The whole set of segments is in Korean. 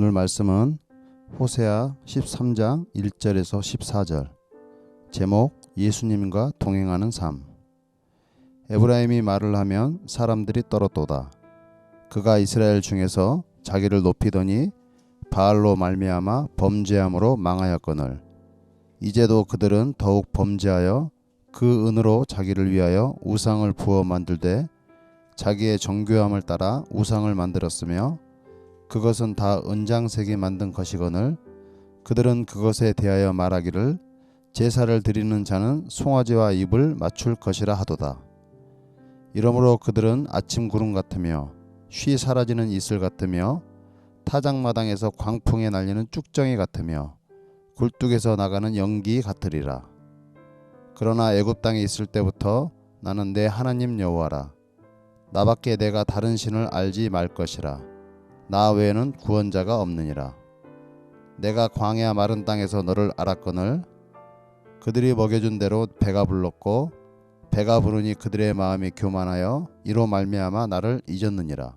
오늘 말씀은 호세아 13장 1절에서 14절. 제목 예수님과 동행하는 삶. 에브라임이 말을 하면 사람들이 떨었도다. 그가 이스라엘 중에서 자기를 높이더니 바알로 말미암아 범죄함으로 망하였거늘. 이제도 그들은 더욱 범죄하여 그 은으로 자기를 위하여 우상을 부어 만들되 자기의 정교함을 따라 우상을 만들었으며 그것은 다 은장색이 만든 것이거늘. 그들은 그것에 대하여 말하기를 제사를 드리는 자는 송아지와 입을 맞출 것이라 하도다. 이러므로 그들은 아침 구름 같으며 쉬 사라지는 이슬 같으며 타작마당에서 광풍에 날리는 쭉정이 같으며 굴뚝에서 나가는 연기 같으리라. 그러나 애굽 땅에 있을 때부터 나는 내 하나님 여호와라. 나밖에 내가 다른 신을 알지 말 것이라. 나 외에는 구원자가 없느니라. 내가 광야 마른 땅에서 너를 알았거늘. 그들이 먹여준 대로 배가 불렀고 배가 부르니 그들의 마음이 교만하여 이로 말미암아 나를 잊었느니라.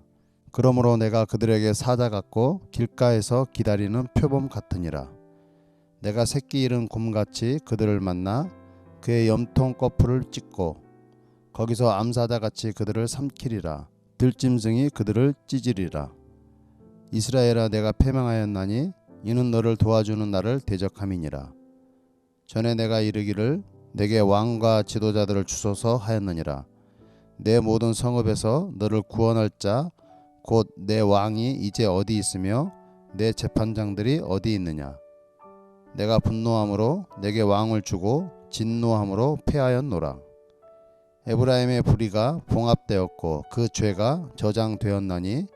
그러므로 내가 그들에게 사자 같고 길가에서 기다리는 표범 같으니라. 내가 새끼 잃은 곰같이 그들을 만나 그의 염통 거풀을 찢고 거기서 암사자같이 그들을 삼키리라. 들짐승이 그들을 찢으리라. 이스라엘아, 내가 패망하였나니 이는 너를 도와주는 나를 대적함이니라. 전에 내가 이르기를 내게 왕과 지도자들을 주소서 하였느니라. 내 모든 성읍에서 너를 구원할 자 곧 내 왕이 이제 어디 있으며 내 재판장들이 어디 있느냐. 내가 분노함으로 내게 왕을 주고 진노함으로 패하였노라. 에브라임의 불의가 봉합되었고 그 죄가 저장되었나니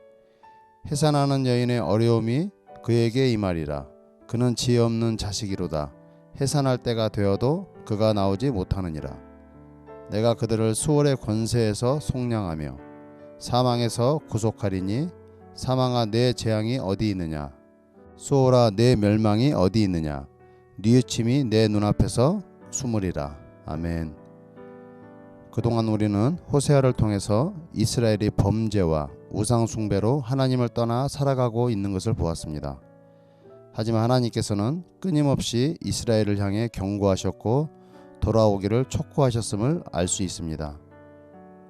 해산하는 여인의 어려움이 그에게 임하리라. 그는 지혜 없는 자식이로다. 해산할 때가 되어도 그가 나오지 못하느니라. 내가 그들을 수월의 권세에서 속량하며 사망에서 구속하리니 사망아, 내 재앙이 어디 있느냐. 수월아, 내 멸망이 어디 있느냐. 뉘우침이 내 눈앞에서 숨으리라. 아멘. 그동안 우리는 호세아를 통해서 이스라엘이 범죄와 우상 숭배로 하나님을 떠나 살아가고 있는 것을 보았습니다. 하지만 하나님께서는 끊임없이 이스라엘을 향해 경고하셨고 돌아오기를 촉구하셨음을 알 수 있습니다.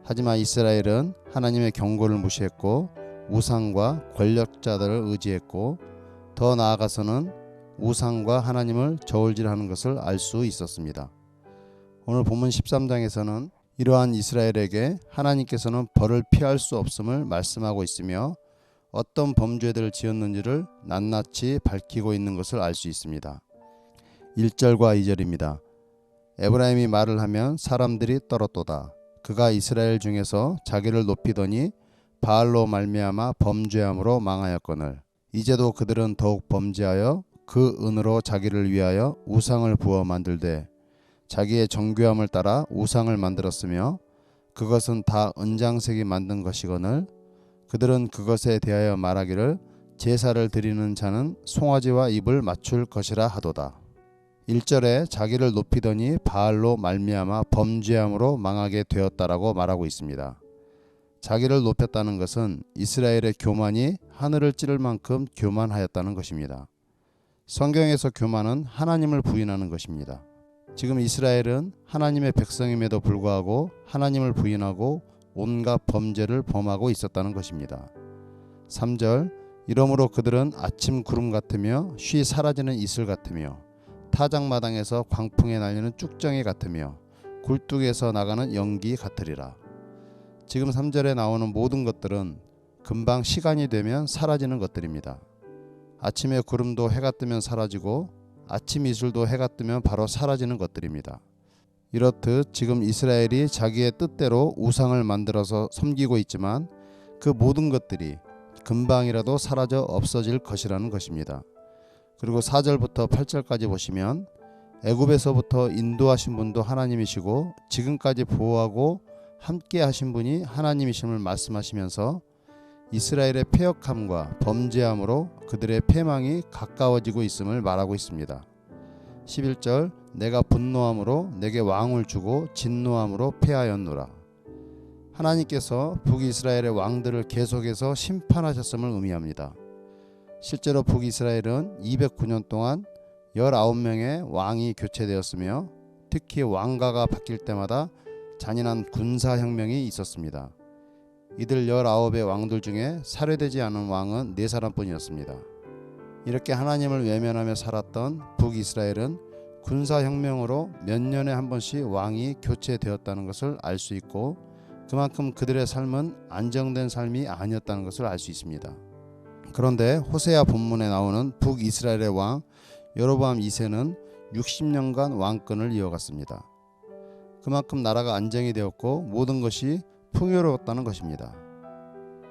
하지만 이스라엘은 하나님의 경고를 무시했고 우상과 권력자들을 의지했고 더 나아가서는 우상과 하나님을 저울질하는 것을 알 수 있었습니다. 오늘 본문 13장에서는 이러한 이스라엘에게 하나님께서는 벌을 피할 수 없음을 말씀하고 있으며 어떤 범죄들을 지었는지를 낱낱이 밝히고 있는 것을 알 수 있습니다. 1절과 2절입니다. 에브라임이 말을 하면 사람들이 떨었도다. 그가 이스라엘 중에서 자기를 높이더니 바알로 말미암아 범죄함으로 망하였거늘. 이제도 그들은 더욱 범죄하여 그 은으로 자기를 위하여 우상을 부어 만들되 자기의 정교함을 따라 우상을 만들었으며 그것은 다 은장색이 만든 것이거늘. 그들은 그것에 대하여 말하기를 제사를 드리는 자는 송아지와 입을 맞출 것이라 하도다. 1절에 자기를 높이더니 바알로 말미암아 범죄함으로 망하게 되었다라고 말하고 있습니다. 자기를 높였다는 것은 이스라엘의 교만이 하늘을 찌를 만큼 교만하였다는 것입니다. 성경에서 교만은 하나님을 부인하는 것입니다. 지금 이스라엘은 하나님의 백성임에도 불구하고 하나님을 부인하고 온갖 범죄를 범하고 있었다는 것입니다. 3절, 이러므로 그들은 아침 구름 같으며 쉬 사라지는 이슬 같으며 타작마당에서 광풍에 날리는 쭉정이 같으며 굴뚝에서 나가는 연기 같으리라. 지금 3절에 나오는 모든 것들은 금방 시간이 되면 사라지는 것들입니다. 아침에 구름도 해가 뜨면 사라지고 아침 이슬도 해가 뜨면 바로 사라지는 것들입니다. 이렇듯 지금 이스라엘이 자기의 뜻대로 우상을 만들어서 섬기고 있지만 그 모든 것들이 금방이라도 사라져 없어질 것이라는 것입니다. 그리고 4절부터 8절까지 보시면 애굽에서부터 인도하신 분도 하나님이시고 지금까지 보호하고 함께 하신 분이 하나님이심을 말씀하시면서 이스라엘의 패역함과 범죄함으로 그들의 패망이 가까워지고 있음을 말하고 있습니다. 11절, 내가 분노함으로 내게 왕을 주고 진노함으로 패하였노라. 하나님께서 북이스라엘의 왕들을 계속해서 심판하셨음을 의미합니다. 실제로 북이스라엘은 209년 동안 19명의 왕이 교체되었으며 특히 왕가가 바뀔 때마다 잔인한 군사혁명이 있었습니다. 이들 19의 왕들 중에 살해되지 않은 왕은 4사람뿐이었습니다. 이렇게 하나님을 외면하며 살았던 북이스라엘은 군사혁명으로 몇 년에 한 번씩 왕이 교체되었다는 것을 알 수 있고 그만큼 그들의 삶은 안정된 삶이 아니었다는 것을 알 수 있습니다. 그런데 호세아 본문에 나오는 북이스라엘의 왕 여로보암 2세는 60년간 왕권을 이어갔습니다. 그만큼 나라가 안정이 되었고 모든 것이 풍요로웠다는 것입니다.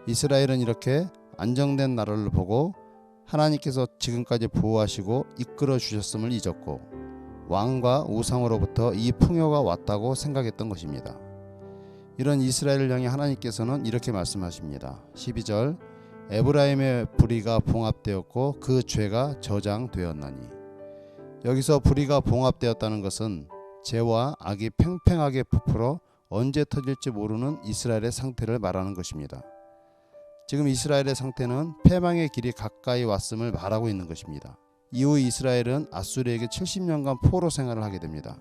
이스라엘은 이렇게 안정된 나라를 보고 하나님께서 지금까지 보호하시고 이끌어 주셨음을 잊었고 왕과 우상으로부터 이 풍요가 왔다고 생각했던 것입니다. 이런 이스라엘을 향해 하나님께서는 이렇게 말씀하십니다. 12절 에브라임의 불의가 봉합되었고 그 죄가 저장되었나니. 여기서 불의가 봉합되었다는 것은 죄와 악이 팽팽하게 부풀어 언제 터질지 모르는 이스라엘의 상태를 말하는 것입니다. 지금 이스라엘의 상태는 패망의 길이 가까이 왔음을 말하고 있는 것입니다. 이후 이스라엘은 아수르에게 70년간 포로 생활을 하게 됩니다.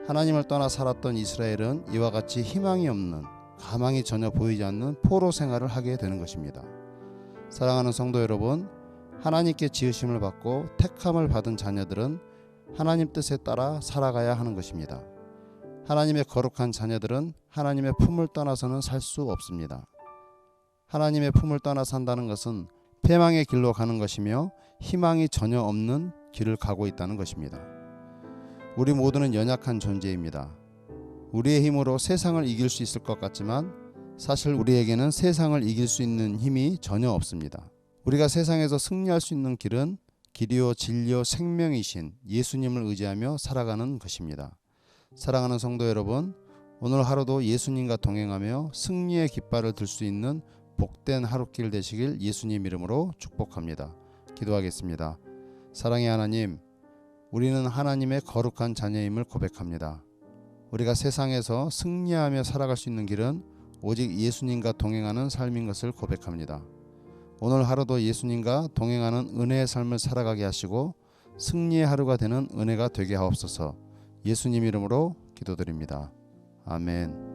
하나님을 떠나 살았던 이스라엘은 이와 같이 희망이 없는, 가망이 전혀 보이지 않는 포로 생활을 하게 되는 것입니다. 사랑하는 성도 여러분, 하나님께 지으심을 받고 택함을 받은 자녀들은 하나님 뜻에 따라 살아가야 하는 것입니다. 하나님의 거룩한 자녀들은 하나님의 품을 떠나서는 살 수 없습니다. 하나님의 품을 떠나 산다는 것은 패망의 길로 가는 것이며 희망이 전혀 없는 길을 가고 있다는 것입니다. 우리 모두는 연약한 존재입니다. 우리의 힘으로 세상을 이길 수 있을 것 같지만 사실 우리에게는 세상을 이길 수 있는 힘이 전혀 없습니다. 우리가 세상에서 승리할 수 있는 길은 길이요 진리요 생명이신 예수님을 의지하며 살아가는 것입니다. 사랑하는 성도 여러분, 오늘 하루도 예수님과 동행하며 승리의 깃발을 들 수 있는 복된 하루길 되시길 예수님 이름으로 축복합니다. 기도하겠습니다. 사랑의 하나님, 우리는 하나님의 거룩한 자녀임을 고백합니다. 우리가 세상에서 승리하며 살아갈 수 있는 길은 오직 예수님과 동행하는 삶인 것을 고백합니다. 오늘 하루도 예수님과 동행하는 은혜의 삶을 살아가게 하시고 승리의 하루가 되는 은혜가 되게 하옵소서. 예수님 이름으로 기도드립니다. 아멘.